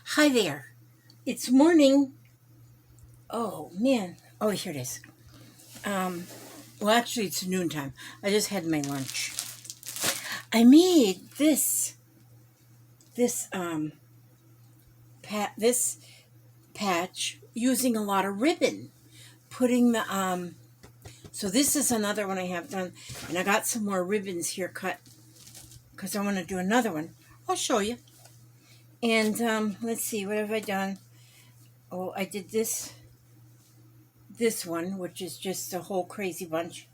Hi there. It's morning. Oh man. Oh, here it is. Um, well, actually, it's noontime. I just had my lunch. I made this this patch using a lot of ribbon. Putting the So this is another one I have done, and I got some more ribbons here cut because I want to do another one. I'll show you. And let's see, what have I done? Oh, I did this one, which is just a whole crazy bunch.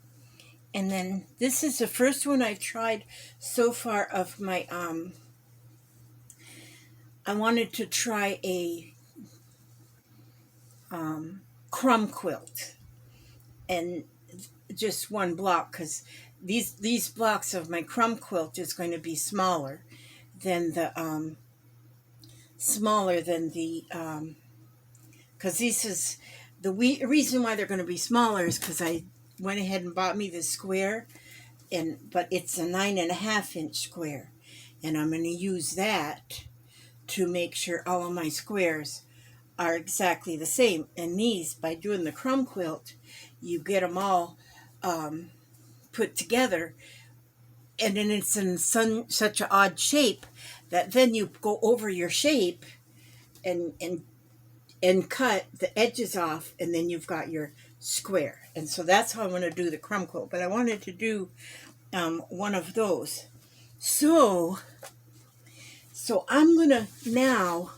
And then this is the first one I've tried so far of my I wanted to try a crumb quilt, and just one block, because these blocks of my crumb quilt is going to be than the smaller than the because this is reason why they're going to be smaller is because I went ahead and bought me this square, but it's a 9.5 inch square, and I'm going to use that to make sure all of my squares are exactly the same. And these, by doing the crumb quilt, you get them all put together, and then it's in such an odd shape that then you go over your shape and cut the edges off, and then you've got your square. And so that's how I'm going to do the crumb quilt. But I wanted to do one of those. So I'm going to now.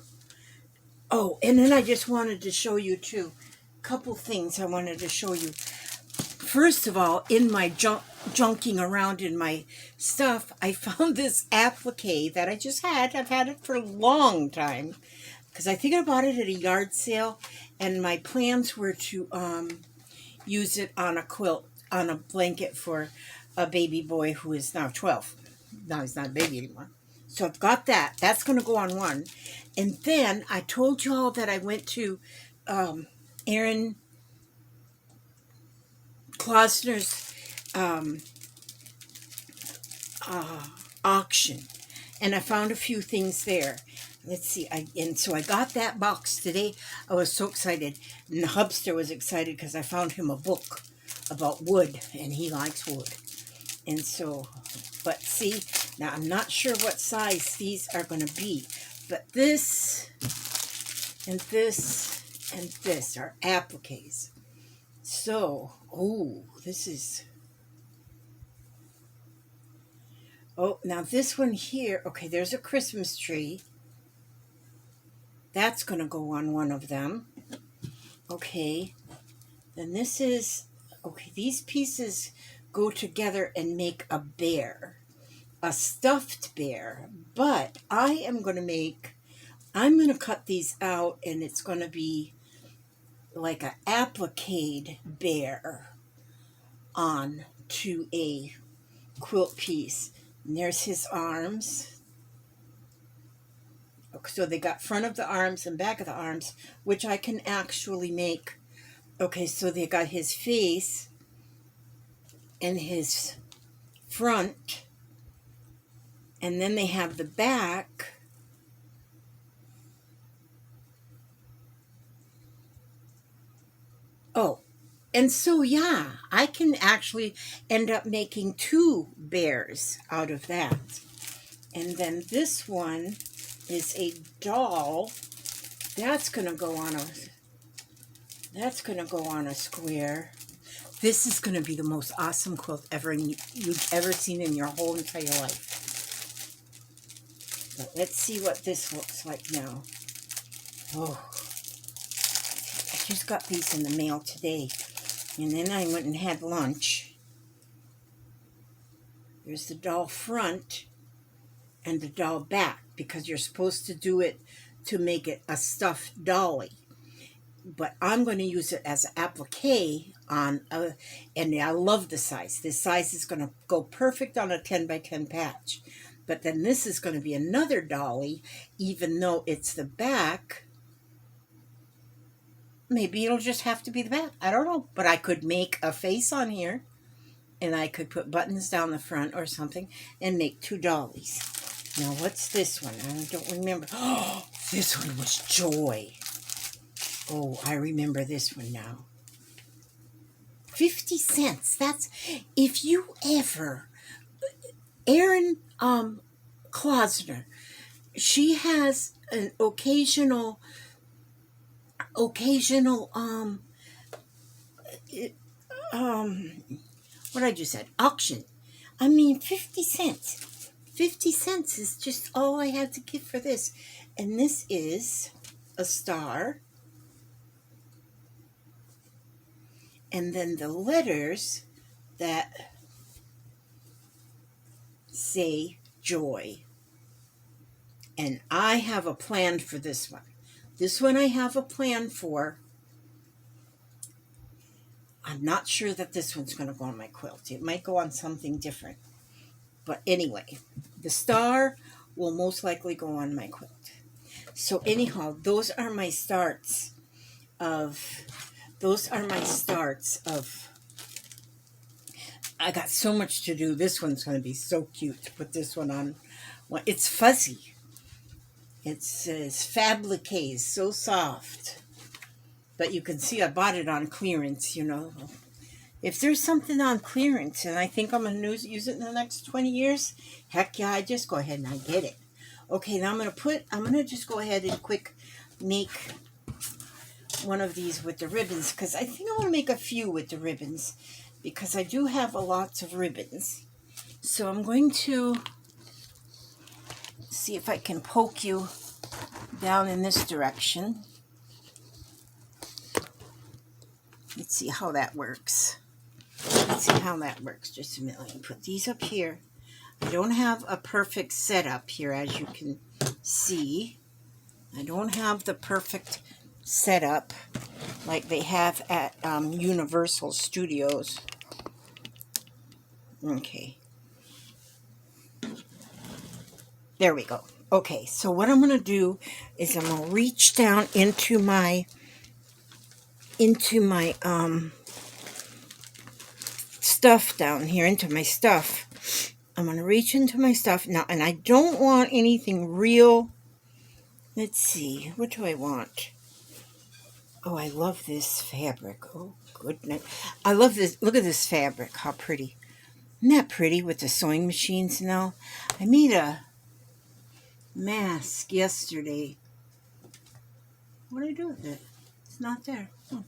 Oh, and then I just wanted to show you too. A couple things I wanted to show you. First of all, in my junking around in my stuff, I found this applique that I just had. I've had it for a long time because I think I bought it at a yard sale, and my plans were to use it on a quilt, on a blanket for a baby boy who is now 12. Now he's not a baby anymore. So I've got that. That's going to go on one. And then I told you all that I went to Aaron Klosner's auction, and I found a few things there. Let's see. So I got that box today. I was so excited. And the hubster was excited because I found him a book about wood, and he likes wood. And so, but see, now I'm not sure what size these are going to be, but this and this and this are appliques. So, this is, now this one here, okay, there's a Christmas tree. That's going to go on one of them. Okay, then this is, okay, these pieces go together and make a bear, a stuffed bear. But I'm going to cut these out, and it's going to be like an applique bear on to a quilt piece. And there's his arms. So they got front of the arms and back of the arms, which I can actually make. Okay, so they got his face and his front, and then they have the back. Oh, and so yeah, I can actually end up making two bears out of that. And then this one is a doll. That's gonna go on a square. This is gonna be the most awesome quilt you've ever seen in your whole entire life. But let's see what this looks like now. Oh, I just got these in the mail today, and then I went and had lunch. There's the doll front and the doll back, because you're supposed to do it to make it a stuffed dolly. But I'm going to use it as an applique and I love the size. This size is going to go perfect on a 10 by 10 patch. But then this is going to be another dolly, even though it's the back. Maybe it'll just have to be the back. I don't know. But I could make a face on here, and I could put buttons down the front or something and make two dollies. Now, what's this one? I don't remember. Oh, this one was Joy. Oh, I remember this one now. 50 cents. That's, if you ever, Erin Klausner, she has an occasional what I just said, auction. I mean, 50 cents. 50 cents is just all I had to give for this. And this is a star. And then the letters that say Joy. And I have a plan for this one. This one I have a plan for. I'm not sure that this one's going to go on my quilt. It might go on something different. But anyway, the star will most likely go on my quilt. So anyhow, those are my starts of, I got so much to do. This one's going to be so cute to put this one on. Well, it's fuzzy. It's fabrique, so soft. But you can see I bought it on clearance, you know. If there's something on clearance and I think I'm going to use it in the next 20 years, heck yeah, I just go ahead and I get it. Okay, now I'm going to just go ahead and quick make one of these with the ribbons, because I think I want to make a few with the ribbons, because I do have lots of ribbons. So I'm going to see if I can poke you down in this direction. Let's see how that works. Just a minute. Let me put these up here. I don't have a perfect setup here, as you can see. I don't have the perfect setup like they have at Universal Studios. Okay. There we go. Okay, so what I'm going to do is I'm going to reach down into my stuff down here, into my stuff. I'm going to reach into my stuff now, and I don't want anything real. Let's see, what do I want? Oh, I love this fabric. Oh, goodness. I love this. Look at this fabric. How pretty. Isn't that pretty with the sewing machines now? I made a mask yesterday. What did I do with it? It's not there. Oh.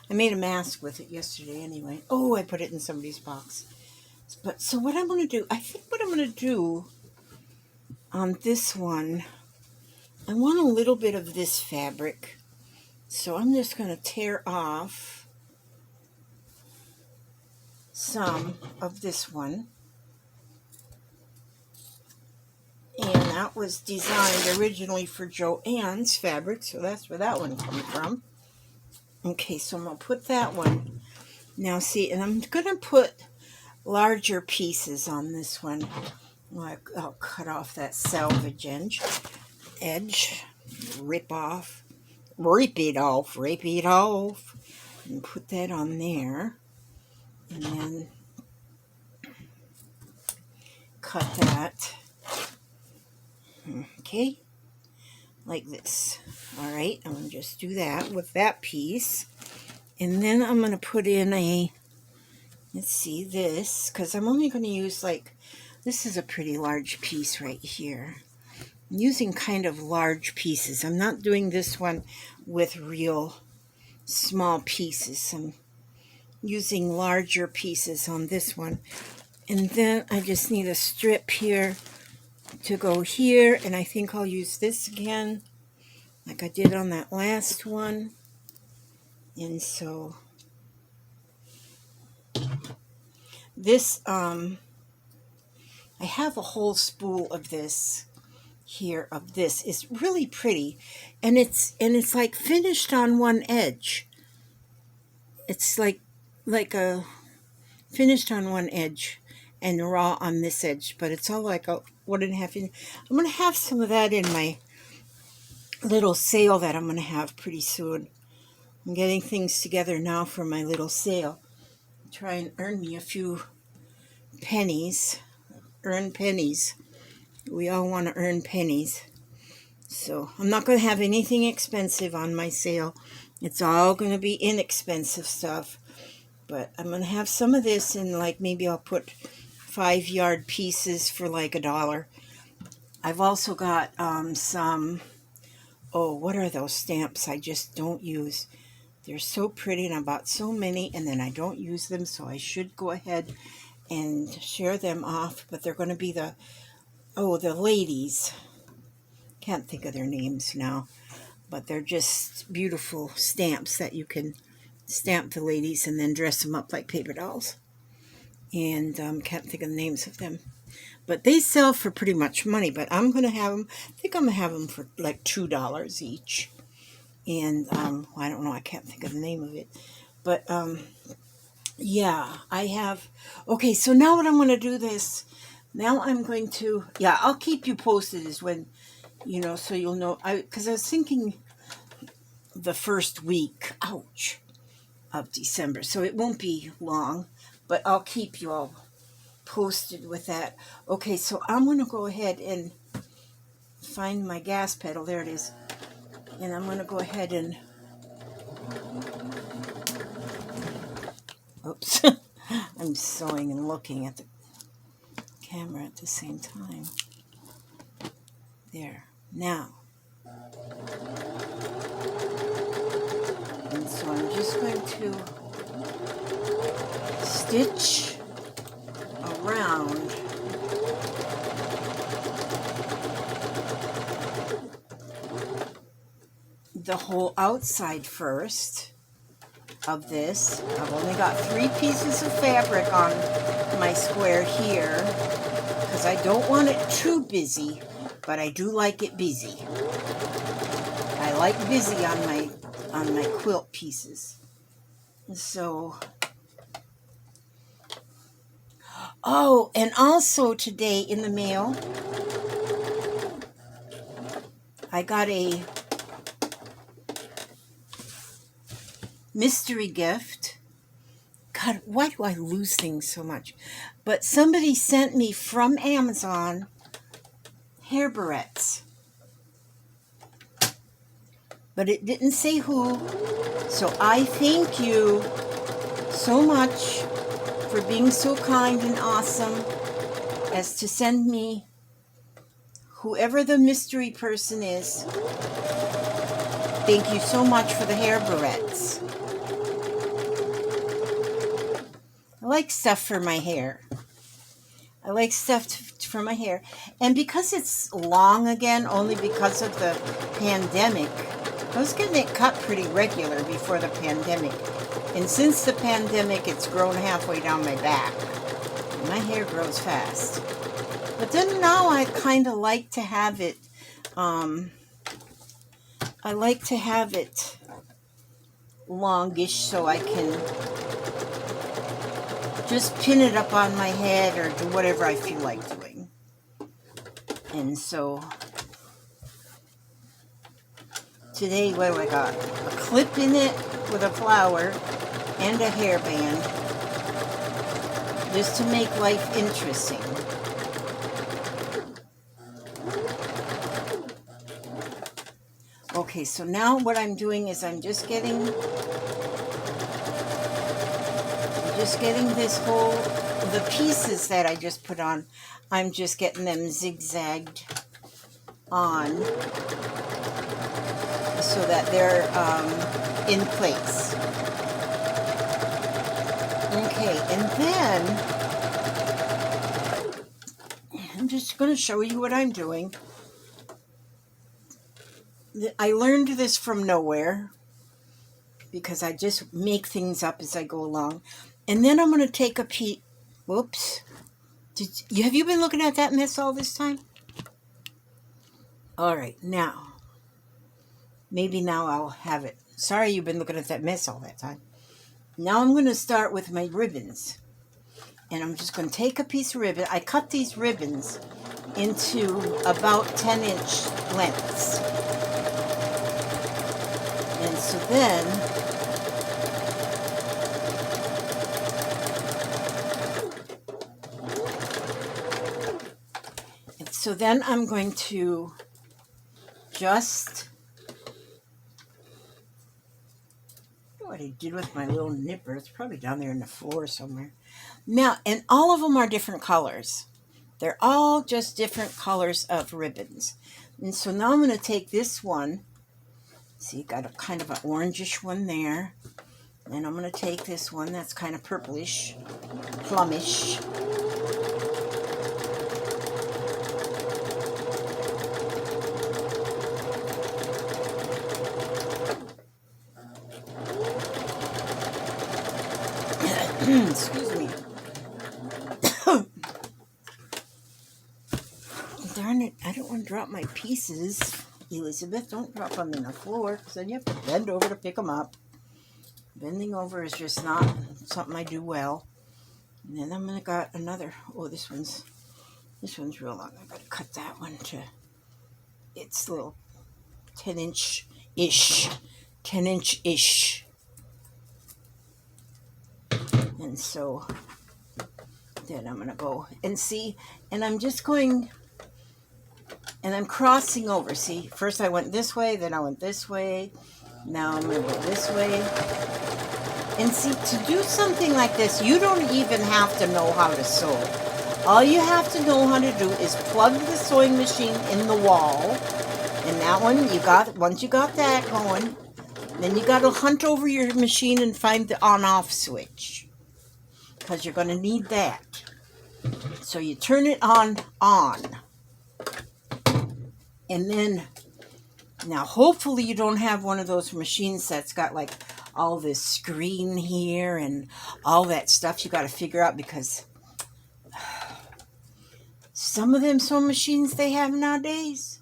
I made a mask with it yesterday anyway. Oh, I put it in somebody's box. But so what I'm going to do, I think what I'm going to do on this one, I want a little bit of this fabric. So I'm just going to tear off some of this one. And that was designed originally for Joann's fabric, so that's where that one comes from. Okay, so I'm going to put that one. Now see, and I'm going to put larger pieces on this one. I'll cut off that salvage edge. Rip it off. And put that on there. And then cut that. Okay, like this. All right, I'm going to just do that with that piece. And then I'm going to put in let's see, this, because I'm only going to use this is a pretty large piece right here. I'm using kind of large pieces. I'm not doing this one with real small pieces. I'm using larger pieces on this one. And then I just need a strip here to go here, and I think I'll use this again like I did on that last one. And so this I have a whole spool of this here, of this. Is really pretty, and it's like finished on one edge. It's like a finished on one edge and raw on this edge, but it's all like a 1.5 inch. I'm going to have some of that in my little sale that I'm going to have pretty soon. I'm getting things together now for my little sale. Try and earn me a few pennies. Earn pennies. We all want to earn pennies. So I'm not going to have anything expensive on my sale. It's all going to be inexpensive stuff. But I'm going to have some of this, and like maybe I'll put 5-yard pieces for like $1. I've also got some, oh, what are those stamps I just don't use? They're so pretty, and I bought so many, and then I don't use them, so I should go ahead and share them off. But they're going to be the ladies. Can't think of their names now, but they're just beautiful stamps that you can stamp the ladies and then dress them up like paper dolls. And can't think of the names of them. But they sell for pretty much money, but I'm going to have them, I think I'm going to have them for like $2 each. And I don't know, I can't think of the name of it. But yeah, I have, okay, so now what I'm going to do this, now I'm going to, yeah, I'll keep you posted as when, so you'll know, because I was thinking the first week, ouch, of December, so it won't be long, but I'll keep you all posted with that. Okay, so I'm going to go ahead and find my gas pedal. There it is. And I'm going to go ahead and, oops, I'm sewing and looking at the camera at the same time. There. Now. And so I'm just going to stitch around the whole outside first of this. I've only got 3 pieces of fabric on my square here because I don't want it too busy, but I do like it busy. I like busy on my quilt pieces. So, oh, and also today in the mail, I got a mystery gift. God, why do I lose things so much? But somebody sent me from Amazon hair barrettes. But it didn't say who. So I thank you so much for being so kind and awesome as to send me, whoever the mystery person is, thank you so much for the hair barrettes. I like stuff for my hair. I like stuff for my hair. And because it's long again, only because of the pandemic, I was getting it cut pretty regular before the pandemic. And since the pandemic, it's grown halfway down my back. My hair grows fast. But then now I kind of like to have it, longish so I can just pin it up on my head or do whatever I feel like doing. And so today, what do I got? A clip in it with a flower and a hairband, just to make life interesting. Okay, so now what I'm doing is I'm just getting the pieces that I just put on, I'm just getting them zigzagged on so that they're in place. Okay, and then I'm just going to show you what I'm doing. I learned this from nowhere because I just make things up as I go along. And then I'm going to take a peek. Whoops. Have you been looking at that mess all this time? All right, now. Maybe now I'll have it. Sorry you've been looking at that mess all that time. Now I'm going to start with my ribbons. And I'm just going to take a piece of ribbon. I cut these ribbons into about 10-inch lengths. And so then So then I'm going to just, what I did with my little nipper, it's probably down there in the floor somewhere. Now, and all of them are different colors. They're all just different colors of ribbons. And so now I'm going to take this one. See, got a kind of an orangish one there. And I'm going to take this one that's kind of purplish, plumish. Excuse me. Darn it, I don't want to drop my pieces. Elizabeth, don't drop them in the floor, because then you have to bend over to pick them up. Bending over is just not something I do well. And then I'm going to got another, oh, this one's real long. I've got to cut that one to its little 10-inch-ish. And so then I'm going to go and see, and I'm just going, and I'm crossing over. See, first I went this way, then I went this way. Now I'm going to go this way. And see, to do something like this, you don't even have to know how to sew. All you have to know how to do is plug the sewing machine in the wall. And that one, once you got that going, then you got to hunt over your machine and find the on-off switch, because you're going to need that. So you turn it on. And then, now hopefully you don't have one of those machines that's got like all this screen here and all that stuff you got to figure out, because some of them sewing machines they have nowadays,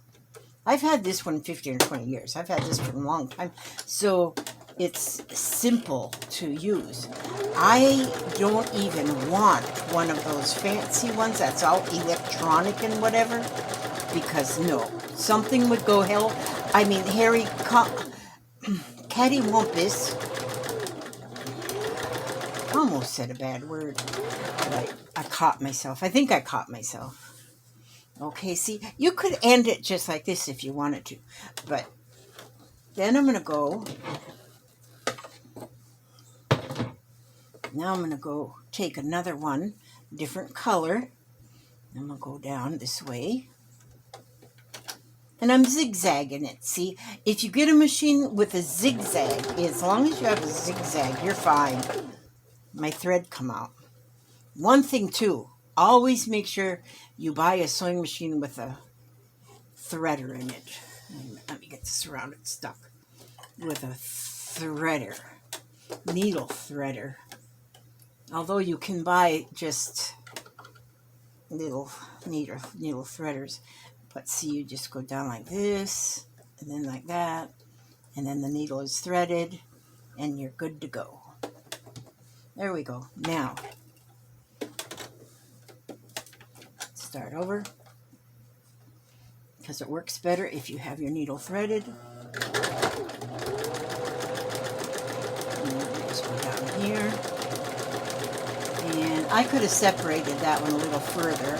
I've had this one 15 or 20 years. I've had this for a long time. So it's simple to use. I don't even want one of those fancy ones that's all electronic and whatever, because no, something would go hell. I mean, Harry, cattywampus. I almost said a bad word, but I caught myself. I think I caught myself. Okay, see, you could end it just like this if you wanted to, but then I'm going to go, now I'm going to go take another one, different color. I'm going to go down this way, and I'm zigzagging it. See, if you get a machine with a zigzag, as long as you have a zigzag, you're fine. My thread come out. One thing too, always make sure you buy a sewing machine with a threader in it. Let me get this around, it's stuck. With a threader, needle threader. Although you can buy just little needle threaders. But see, you just go down like this, and then like that, and then the needle is threaded, and you're good to go. There we go. Now, start over, because it works better if you have your needle threaded. And just go down here. And I could have separated that one a little further.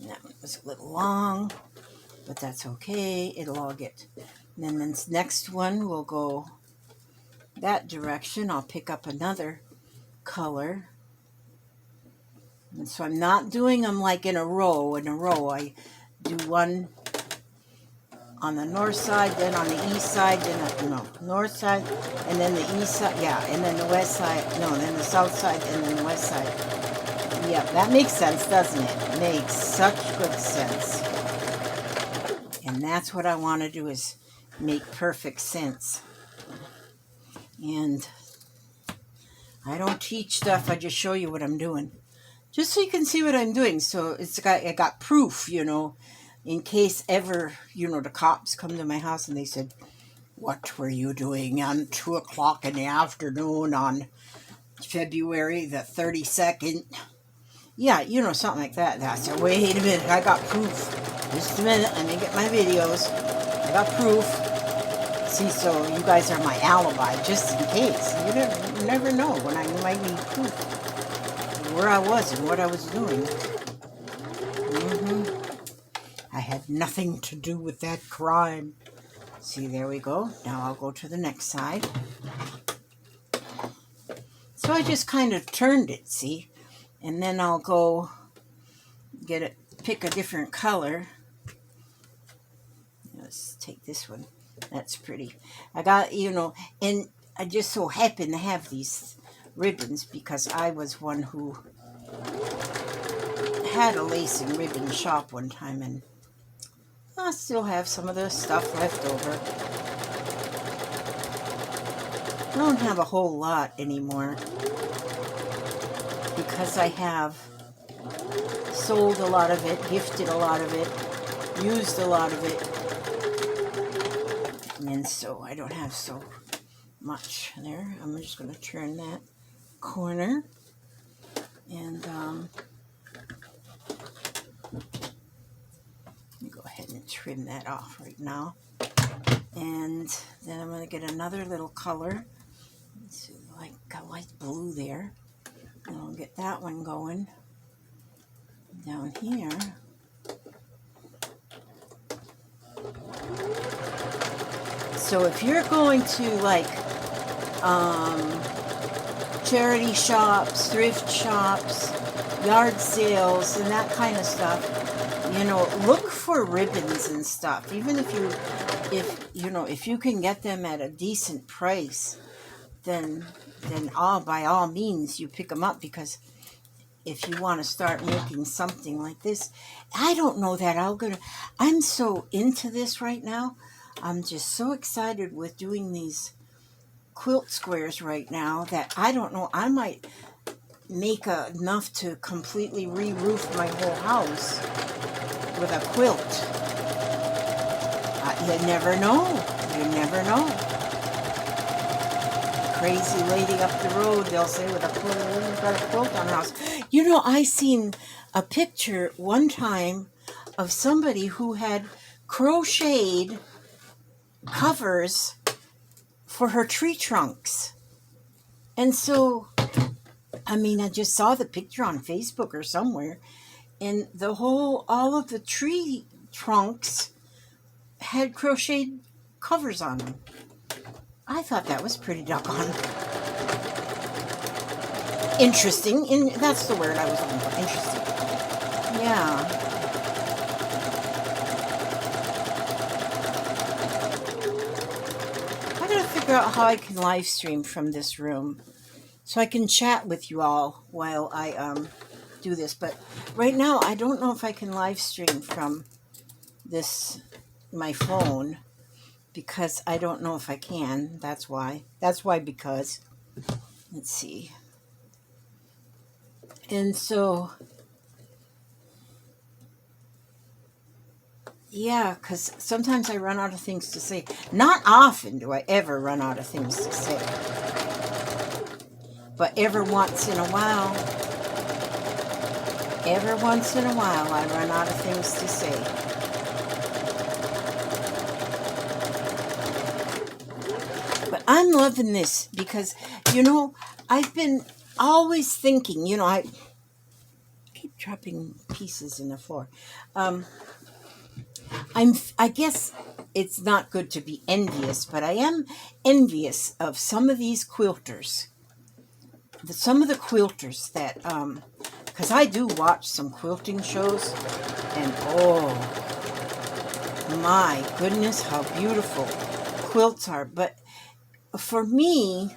That one was a little long, but that's okay. It'll all get. And then this next one will go that direction. I'll pick up another color. And so I'm not doing them like in a row. I do one on the north side, then on the east side, then north side, and then the east side, yeah, and then the west side, then the south side, and then the west side. Yeah, that makes sense, doesn't it? It makes such good sense. And that's what I want to do, is make perfect sense. And I don't teach stuff, I just show you what I'm doing. Just so you can see what I'm doing. So I got proof, in case ever, the cops come to my house and they said, what were you doing on 2 o'clock in the afternoon on February the 32nd? Yeah, something like that. I said, wait a minute, I got proof. Just a minute, let me get my videos. I got proof. See, so you guys are my alibi, just in case. You never know when I might need proof of where I was and what I was doing. I had nothing to do with that crime. See, there we go. Now I'll go to the next side. So I just kind of turned it, see? And then I'll go pick a different color. Let's take this one. That's pretty. I got, and I just so happen to have these ribbons because I was one who had a lace and ribbon shop one time, and I still have some of the stuff left over. I don't have a whole lot anymore because I have sold a lot of it, gifted a lot of it, used a lot of it. And so I don't have so much there. I'm just going to turn that corner. And let me go ahead and trim that off right now. And then I'm going to get another little color. So like a light blue there. And I'll get that one going down here. So if you're going to like charity shops, thrift shops, yard sales, and that kind of stuff, look for ribbons and stuff. Even if you can get them at a decent price, then by all means you pick them up, because if you want to start making something like this, I don't know that I'm so into this right now. I'm just so excited with doing these quilt squares right now that I don't know, I might make enough to completely re-roof my whole house with a quilt. You never know. You never know. Crazy lady up the road, they'll say, with a quilt, we've got a quilt on the house. I seen a picture one time of somebody who had crocheted covers for her tree trunks. And so, I just saw the picture on Facebook or somewhere, and all of the tree trunks had crocheted covers on them. I thought that was pretty doggone interesting. That's the word I was looking for. Interesting. Yeah. I gotta figure out how I can live stream from this room so I can chat with you all while I do this. But right now, I don't know if I can live stream from my phone, because I don't know if I can. That's why. Because, let's see. And so, yeah, because sometimes I run out of things to say. Not often do I ever run out of things to say. But every once in a while, I run out of things to say. But I'm loving this because, I've been always thinking, I keep dropping pieces in the floor. I guess it's not good to be envious, but I am envious of some of these quilters. Some of the quilters that, because I do watch some quilting shows, and oh my goodness, how beautiful quilts are. But for me,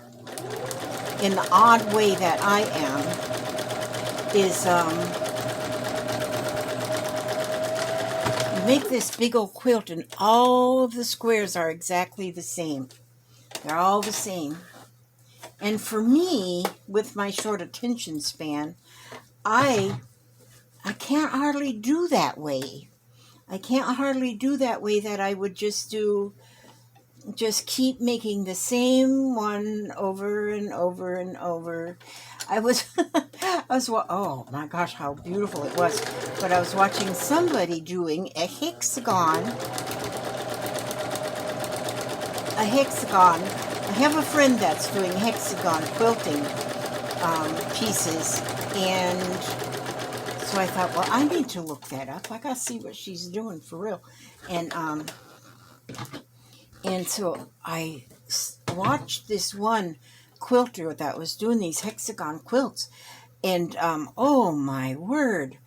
in the odd way that I am, is you make this big old quilt and all of the squares are exactly the same. They're all the same. And for me, with my short attention span, I can't hardly do that way. I can't hardly do that way that I would just keep making the same one over and over and over. Oh my gosh, how beautiful it was. But I was watching somebody doing a hexagon a hexagon. I have a friend that's doing hexagon quilting pieces, and so I thought, well, I need to look that up. I gotta see what she's doing for real. And so I watched this one quilter that was doing these hexagon quilts, and oh my word,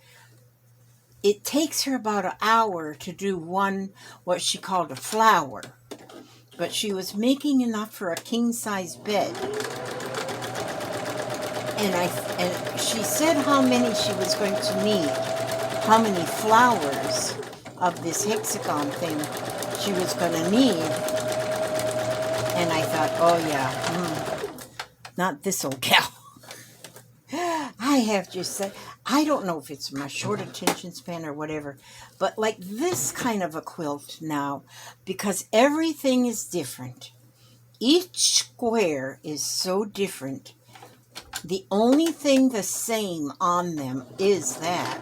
it takes her about an hour to do one, what she called a flower, but she was making enough for a king-size bed. And she said how many she was going to need, how many flowers of this hexagon thing she was going to need. And I thought, oh yeah, not this old gal. I have just said, I don't know if it's my short attention span or whatever, but like this kind of a quilt now, because everything is different. Each square is so different. The only thing the same on them is that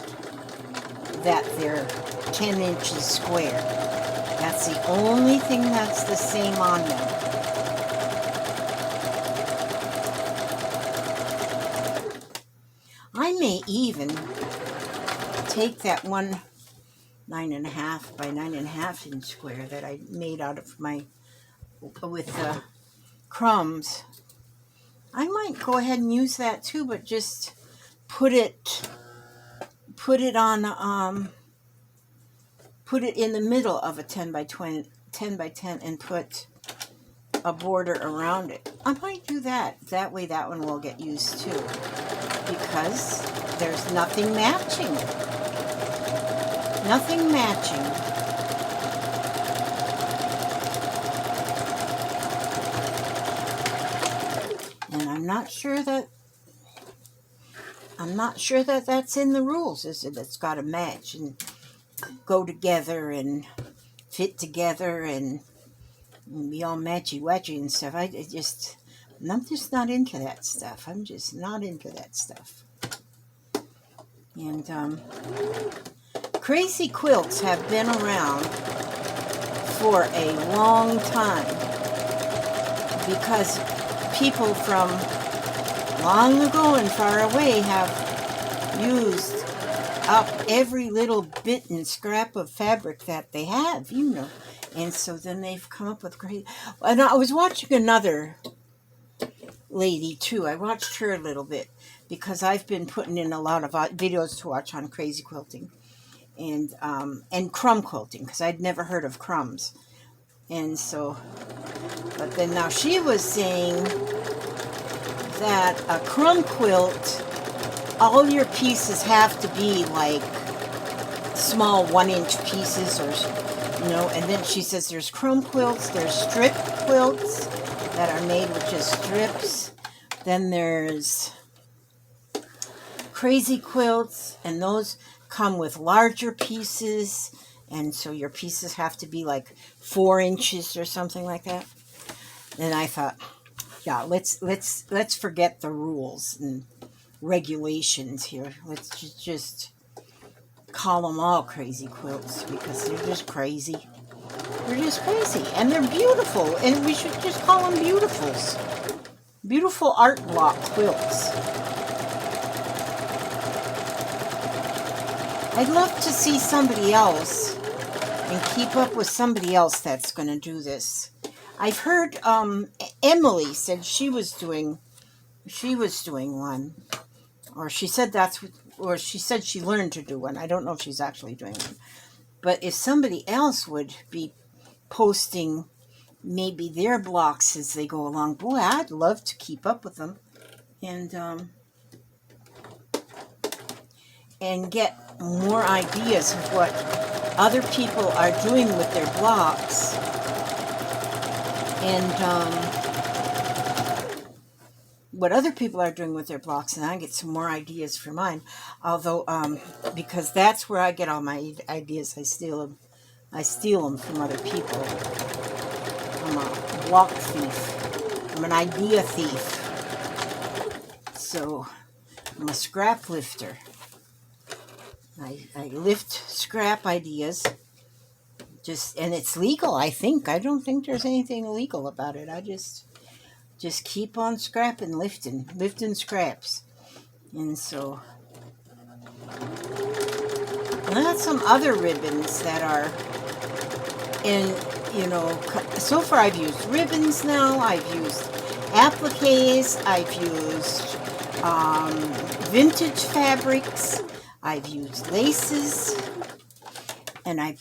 they're 10 inches square. That's the only thing that's the same on them. I may even take that one 9.5 by 9.5 inch square that I made out of with the crumbs. I might go ahead and use that too, but just put it on put it in the middle of a 10 by 10 and put a border around it. I might do that. That way that one will get used too, because there's nothing matching. Nothing matching. And I'm not sure that that's in the rules, is it? It's got to match and go together and fit together and be all matchy-watchy and stuff. I'm just not into that stuff. I'm just not into that stuff. And crazy quilts have been around for a long time, because people from long ago and far away have used up every little bit and scrap of fabric that they have, and so then they've come up with great. And I was watching another lady too. I watched her a little bit because I've been putting in a lot of videos to watch on crazy quilting and crumb quilting, because I'd never heard of crumbs. And so, but then now she was saying that a crumb quilt, all your pieces have to be like small 1-inch pieces, or and then she says there's crumb quilts, there's strip quilts that are made with just strips, then there's crazy quilts, and those come with larger pieces, and so your pieces have to be like 4 inches or something like that. And I thought, yeah, let's forget the rules and regulations here. Let's just call them all crazy quilts, because they're just crazy. They're just crazy, and they're beautiful, and we should just call them beautifuls. Beautiful art block quilts. I'd love to see somebody else and keep up with somebody else that's going to do this. I've heard Emily said she was doing one, or she said she said she learned to do one. I don't know if she's actually doing one, but if somebody else would be posting maybe their blocks as they go along, boy, I'd love to keep up with them and get more ideas of what other people are doing with their blocks, and what other people are doing with their blocks, and I get some more ideas for mine. Although, because that's where I get all my ideas. I steal them from other people. I'm a block thief. I'm an idea thief. So I'm a scrap lifter. I lift scrap ideas and it's legal, I think. I don't think there's anything illegal about it. I just keep on scrapping, lifting scraps. And so I got some other ribbons that are in, so far I've used ribbons now, I've used appliques, I've used vintage fabrics, I've used laces, and I've